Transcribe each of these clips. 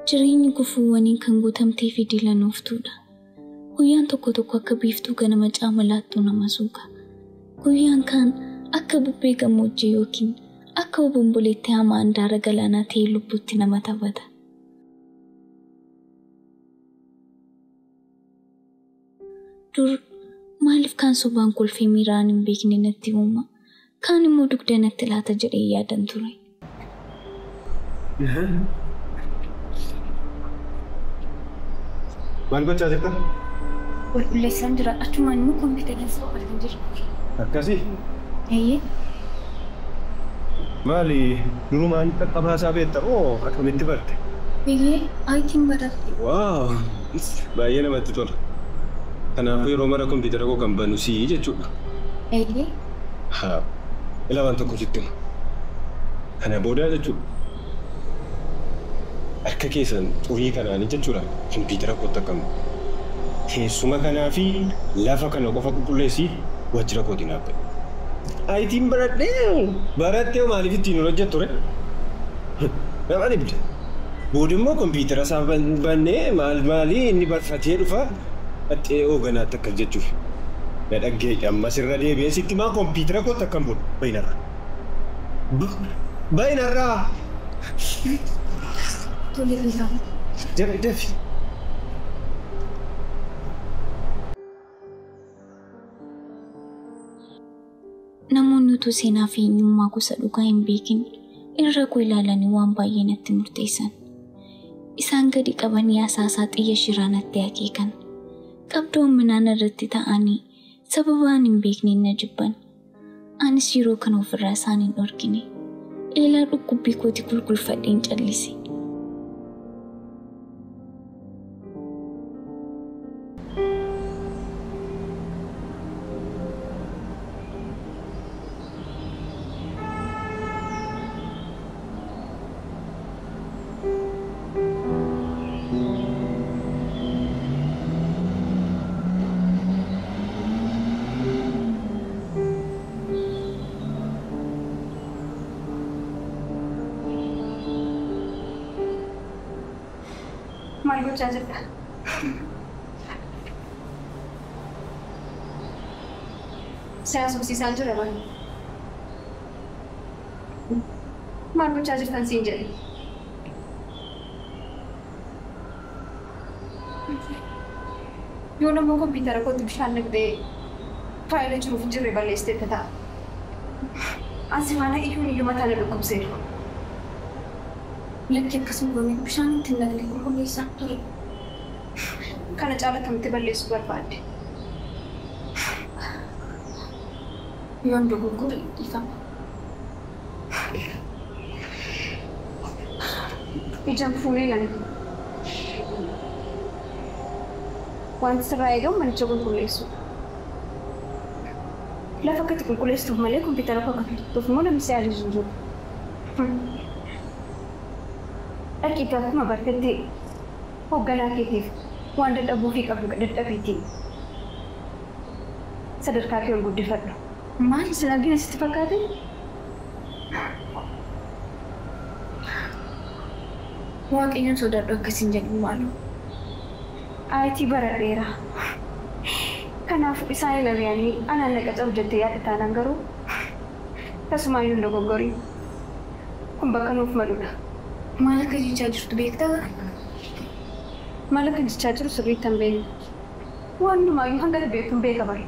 Jireenyi gufuuwwaniin kan guutamtee fi diilanuuftuudha. Guyyaan tokko tokko akka biiftuu ganama caamalaattuu nama suuqa. Guyyaan kaan akka bubbee gammoojjii yookiin akka obomboleetti hamaa handaara galaanaa ta'ee lubbuutti nama taphata. Dur maaliif kaan sobaan kolfee miiraan hin beekne natti uuma? Kaan immoo dugda natti laata jedhee yaadan ture. Maal gochaa jirta? Qulqulleessaan jira. Achumaan immoo kompiitara isaa jira. Akkasii? Eeyyee. Maali durumaan qaqqabaasaa beekta moo akkamitti barte? Eeyyee, ayitiin baratte. Waaw! Baay'ee namatti tola. Kanaafuu yeroo mara kompiitara koo kan banu sii jechuudha. Eeyyee. Haa. Ila waan tokko sitti hima. Kana booda jechuudha. Harka keessan xurii kanaanii jechuudha. Kompiitara kootti akkam. Teessuma kanaa fi lafa kana qofa qulqulleessii waajjira kootiin haabbe. Ayitiin barattee maaliif ittiin hojjettu ture? Nama dhibde. Booda immoo kompiitara isaa bannee maalii inni barfatee dhufa haxee hooganaatti akkas jechuuf. Na dhaggeedha ammas irra deebi'ee sitti maa kompiitara kootti akkam bulu bayinarraa. Bayinarraa. Tole biraa. Dafi. Namoonni utuu seenaa fi eenyummaa gosa dhugaa hin beekin irra koo ilaalanii waan baay'ee natti murteessan. Isaan gadi qabanii asaasaa xiyya shiraa natti akeekan. Qabdoon minaan irratti ta'anii sababaan hin beekneen na jibban. Anis yeroo kana ofirraa isaan hin dhorkine. Eelaa dhukkubbii kooti kulkulfadheen callise. Maal gochaa jirta? Siyaasa hojjechiisaan jira bani. Maal gochaa jirtan siin jedhe? Yoo nammoo kompiitara kootti bishaan naqxee faayila jiruuf jirre balleessitee ta'a. Asi mana iyyuu mataa na dhukkubseera. Lakki akkasuma goonee bishaan itti naqlee qulqulleessaa ture. Kana caala kamitti balleessuu barbaadde? Yoon dogoggora dhiifama. Ijaan fuunee lani. Wanti sirraa eegamu manicha qulqulleessu. Lafa akkatti qulqulleessituuf malee kompiitara koo akka tuttuuf immoo namni si ajaaju jiru. Dhaqqiitti akkuma bartetti hoogganaa keetiif waan dadhabuu fi qabdu dadhabiitiin sadarkaa kee ol guddifadhu. Maal isin argina sitti fakkaate? Waaqayyoon sodaadhu akkasiin jedhu maalu. Ayitii baradheera. Kanaaf isaan ilaalanii anaan naqaxa hojjettee yaada taanaan garuu tasumaayyuu hin dogoggorii. Kun bakka nuuf maludha. Maal akka jechaa jirtu beektaa? Maal akka jechaa jiru sirriitti hin beekne. Waan hundumaayyuu hanga beektu hin beeka bari.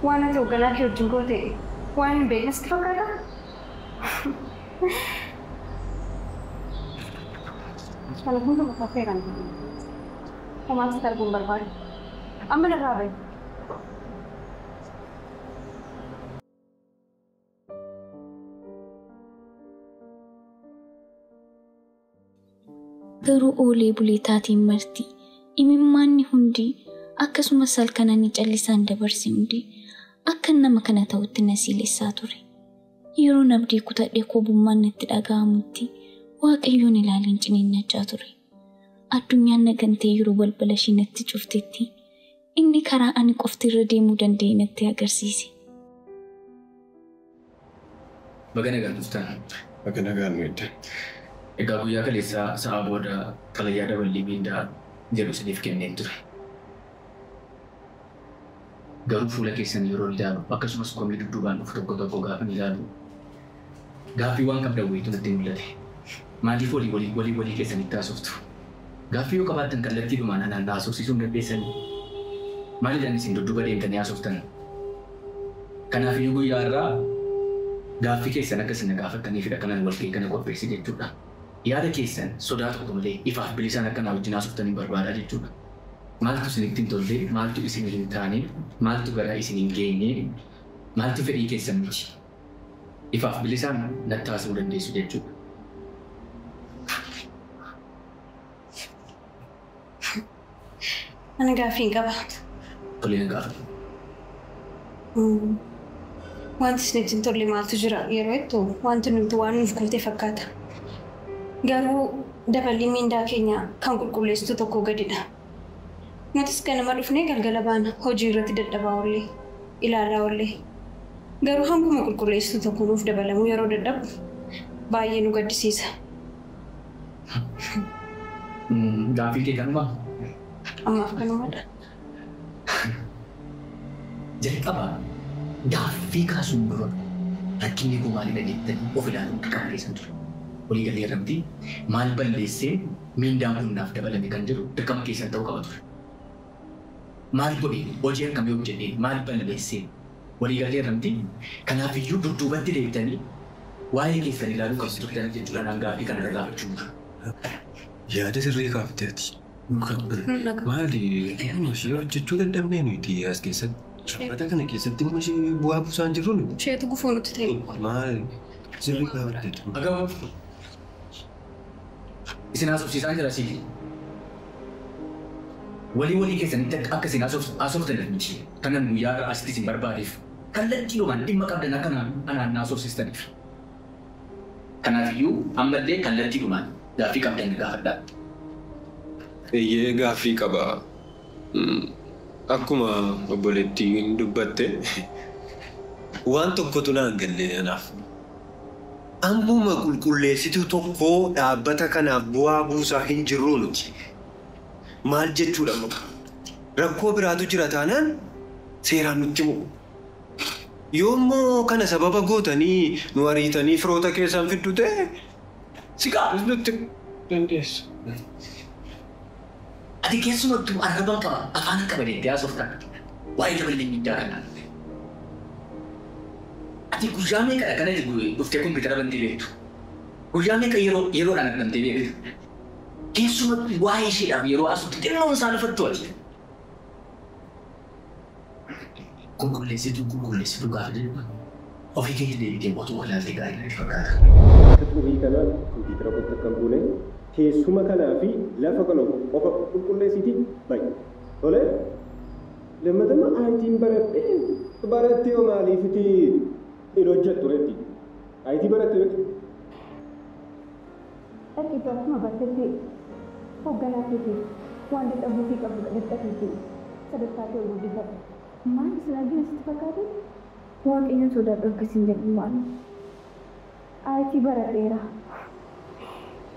Waan ati hoogganaa kee wajjin goote waan hin beekne sitti fakkaata? Kana hunduma kaffee kan homaa sitti arguun barbaade. Amma narraa bahe. Garuu oolee bulee taatiin marti. Imimmaanni hundi akkasumas halkananii callisaan dabarse hundi akka nama kana ta'utti na siilessaa ture. Yeroo abdii kutadhee koobummaan natti dhaga'amutti Waaqayyoon ilaaleen ciniinnachaa ture. Addunyaan nagantee yeroo balbala ishee natti cuftetti inni karaa ani qofti irra deemuu danda'e natti agarsiise. Baga nagaan dhuftan. Baga nagaan nuyi. Egaa guyyaa kaleessaa sa'a booda xalayaa dabalii miindaa jedhu isiniif kenneen ture. Garuu fuula keessan yeroo ilaalu akkasumas komii dudduubaan dhufu tokko tokko gaafa ilaalu gaaffiiwwan qabdan wayiitu natti mul'ate. Maaliif walii keessanitti haasoftu? Gaaffii yoo qabaattan kallattiidhumaan anaan haasofsiisuu hin dandeessanii? Maalidhaan isin dudduuba deemtanii haasoftan? Kanaafiyyuu guyyaa irraa gaaffii keessan akka isin gaafattaniifidha kanan walgahii kana qopheesse jechuudha. Yaada keessan sodaa tokko malee ifaaf bilisaan akka naa wajjin haasoftan barbaada jechuudha. Maaltu isinitti hin tolle, maaltu isin hin taane, maaltu garaa isin hin geenye, maaltu fedhii keessan miti. Ifaaf bilisaan natti haasa'uu dandeessu jechuudha. Ani gaaffii hin qaba. Tolee hin gaafatu. Wanti isinitti hin tolle maaltu jira yeroo jettu wanti nuti waan nuuf guute fakkaata. Garuu dabalii miindaa keenya kan qulqulleessitu tokko gadidha. Nutis ganama dhufnee galgala baana hojii irratti dadhabaa oollee ilaalaa oollee. Garuu hanguma qulqulleessitu tokko nuuf dabalamu yeroo dadhabu baay'ee nu gaddisiisa. Gaaffii kee kanumaa? Ammaaf kanumaadha. Jalqaba gaaffii kaasuun dura rakkinni koo maalidha jettanii of ilaaluun qaqqabeessan ture. Walii galee irratti maal balleessee miindaan kun naaf dabalame kan jedhu dirqama keessan ta'uu qaba ture. Maal godhee hojii akkamii hojjetee maal balleessee walii galee irratti kanaafiyyuu dudduubatti deebitanii waa'ee keessan ilaaluu qabdu turtan jechuudha naan gaaffii kana irraa gaafachuu. Yaada sirrii kaafteeti. Maali? Ishee hojjechuu dadhabnee nuti as keessatti. Shabbata kana keessatti ishee bu'aa buusaan jirru nuti. Isheetu gufuu nutti ta'e. Maali? Sirrii kaafteeti. Agama isin haasofsiisaan jira siiti. Walii keessanitti akka isin haasoftan miti. Kanan guyyaa irraa asitti isin barbaadeef kallattiidhumaan dhimma qabdan akka anaan haasofsiistaniif. Kanaafiyyuu ammallee kallattiidhumaan gaaffii qabdan gaafadhaa. Eeyyee gaaffii qaba. Akkuma obboleettiin dubbatte waan tokkotu naan galle anaaf. Ampuma qulqulleessitu tokko dhaabbata kanaaf bu'aa buusaa hin jirru nuti. Maal jechuudha muka? Rakkoo biraatu jira taanaan seeraan nutti muku. Yoommoo kana sababa gootanii nu ariitanii firoota keessaan fiddu ta'e siqaa nutti dandeessa. Ati keessumattuu arrabaan qaba afaan qaba jettee haasoftan waa'ee dabalii miindaa kanaa. Ati guyyaa meeqadha kana dhuftee kompiitara bantii beektu? Guyyaa meeqa yeroodhaan argamtee beektu? Keessumattuu waa'ee isheedhaaf yeroo haasoftu xinnoon isaa lafattu ati. Qulqulleessituu gaafa jedhu ofii keenya deebitee otoo walaaltee gaarii natti fakkaata. Akka xurii kanaan kompiitara qotta kan buune teessuma kanaa fi lafa kana qofa qulqulleessitii baay'ee. Tolee? Lammatama aayitiin barattee yoo maaliifiti hin hojjettu reetti? Aayitii barattee beektu? Dhaqqiitu akkuma barteetti hoogganaa keetii waan dadhabuu fi qabdu dadhabsiisu sadarkaa ta'e guddifadha. Maal isin argina sitti fakkaate? Waaqayyoon sodaadhu akkasiin jedhu maal? Aayitii baradheera.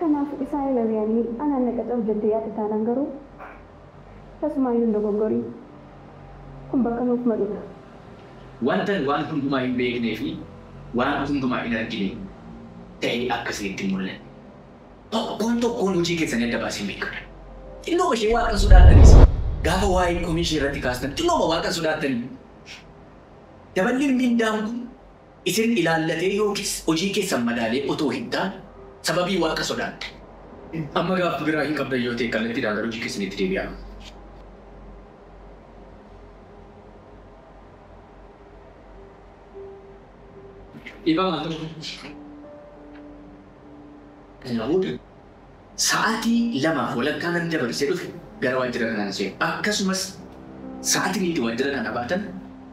Kanaaf isaan ilaalanii anaan naqaxa hojjettee yaada taanaan garuu tasumaayyuu hin dogoggorii. Kun bakka nuuf maludha. Waan hundumaa hin beeknee fi waan hundumaa hin argine ta'ee akkasitti mul'ata. Tokkoon hojii keessanii adda baasee beekama. Xinnoo ishee waaqa sodaattanis gaafa waa'ee komii ishee irratti kaastan xinnooma waaqa sodaattanii. Daballiin miindaan kun isin ilaallatee yookiis hojii keessan madaalee otoo hin taane sababii waaqa sodaatte. Amma gaafa biraa hin qabdan yoo ta'e kallattiidhaan gara hojii keessanitti deebi'aa. Sa'aatii lamaaf walakkaa nan dabarsee dhufe gara waajjira kanaan seenu. Akkasumas sa'aatiin itti waajjira kana baatan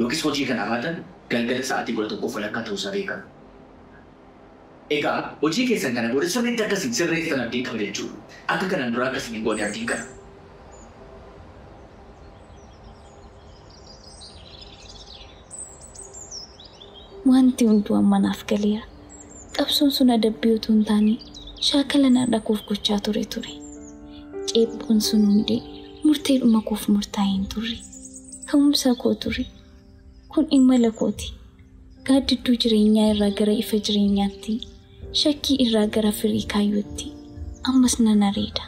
yookiis hojii kana baatan galgala sa'aatii 11 walakkaa ta'uusaa beekama. Egaa hojii keessan kana booda sirriitti akkasiin sirreessan abdiin qaba jechuudha. Akka kanaan dura akkasiin hin goone abdiin qaba. Wanti hunduu amma naaf galeera. Qabsoon sun adabbii utuu hin taane shaakalan dhaquuf gochaa ture. Ceephoon sun hundi murteedhuma koof murtaa'een ture. Ka'umsa koo ture. Kun imala kooti. Gaaddidduu jireenyaa irraa gara ifa jireenyaatti, shakkii irraa gara firii kaayyootti ammas nan areeda.